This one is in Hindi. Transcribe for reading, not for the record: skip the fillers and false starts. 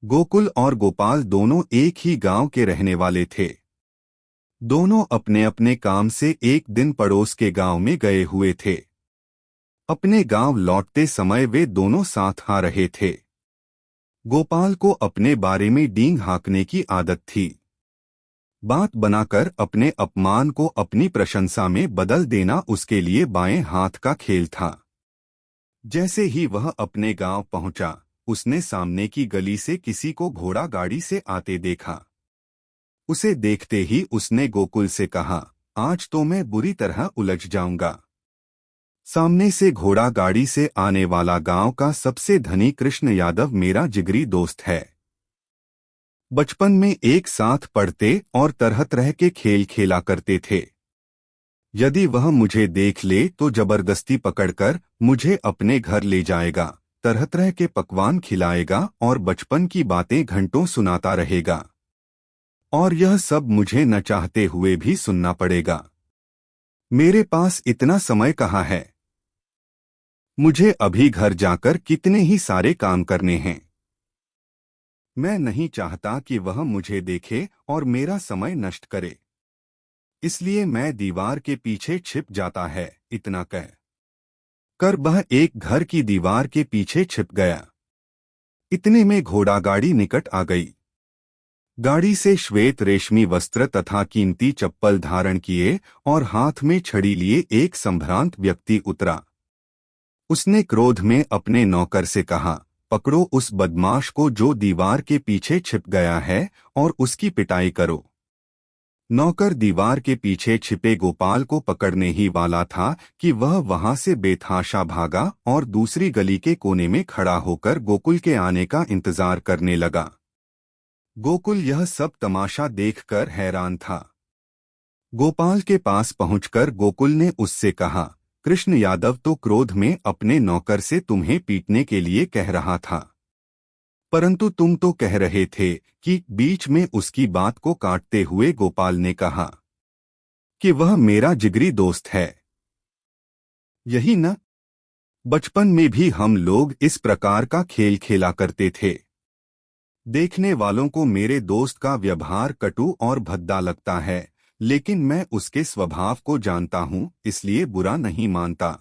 गोकुल और गोपाल दोनों एक ही गांव के रहने वाले थे। दोनों अपने अपने काम से एक दिन पड़ोस के गांव में गए हुए थे। अपने गांव लौटते समय वे दोनों साथ आ रहे थे। गोपाल को अपने बारे में डींग हाँकने की आदत थी। बात बनाकर अपने अपमान को अपनी प्रशंसा में बदल देना उसके लिए बाएं हाथ का खेल था। जैसे ही वह अपने गांव पहुंचा, उसने सामने की गली से किसी को घोड़ा गाड़ी से आते देखा। उसे देखते ही उसने गोकुल से कहा, आज तो मैं बुरी तरह उलझ जाऊंगा। सामने से घोड़ा गाड़ी से आने वाला गांव का सबसे धनी कृष्ण यादव मेरा जिगरी दोस्त है। बचपन में एक साथ पढ़ते और तरह तरह के खेल खेला करते थे। यदि वह मुझे देख ले तो जबरदस्ती पकड़कर मुझे अपने घर ले जाएगा, तरह तरह के पकवान खिलाएगा और बचपन की बातें घंटों सुनाता रहेगा। और यह सब मुझे न चाहते हुए भी सुनना पड़ेगा। मेरे पास इतना समय कहाँ है। मुझे अभी घर जाकर कितने ही सारे काम करने हैं। मैं नहीं चाहता कि वह मुझे देखे और मेरा समय नष्ट करे, इसलिए मैं दीवार के पीछे छिप जाता है। इतना कह कर वह एक घर की दीवार के पीछे छिप गया। इतने में घोड़ा गाड़ी निकट आ गई। गाड़ी से श्वेत रेशमी वस्त्र तथा कीमती चप्पल धारण किए और हाथ में छड़ी लिए एक संभ्रांत व्यक्ति उतरा। उसने क्रोध में अपने नौकर से कहा, पकड़ो उस बदमाश को जो दीवार के पीछे छिप गया है और उसकी पिटाई करो। नौकर दीवार के पीछे छिपे गोपाल को पकड़ने ही वाला था कि वह वहां से बेतहाशा भागा और दूसरी गली के कोने में खड़ा होकर गोकुल के आने का इंतजार करने लगा। गोकुल यह सब तमाशा देखकर हैरान था। गोपाल के पास पहुंचकर गोकुल ने उससे कहा, कृष्ण यादव तो क्रोध में अपने नौकर से तुम्हें पीटने के लिए कह रहा था, परंतु तुम तो कह रहे थे कि। बीच में उसकी बात को काटते हुए गोपाल ने कहा कि वह मेरा जिगरी दोस्त है। यही न, बचपन में भी हम लोग इस प्रकार का खेल खेला करते थे। देखने वालों को मेरे दोस्त का व्यवहार कटु और भद्दा लगता है, लेकिन मैं उसके स्वभाव को जानता हूं, इसलिए बुरा नहीं मानता।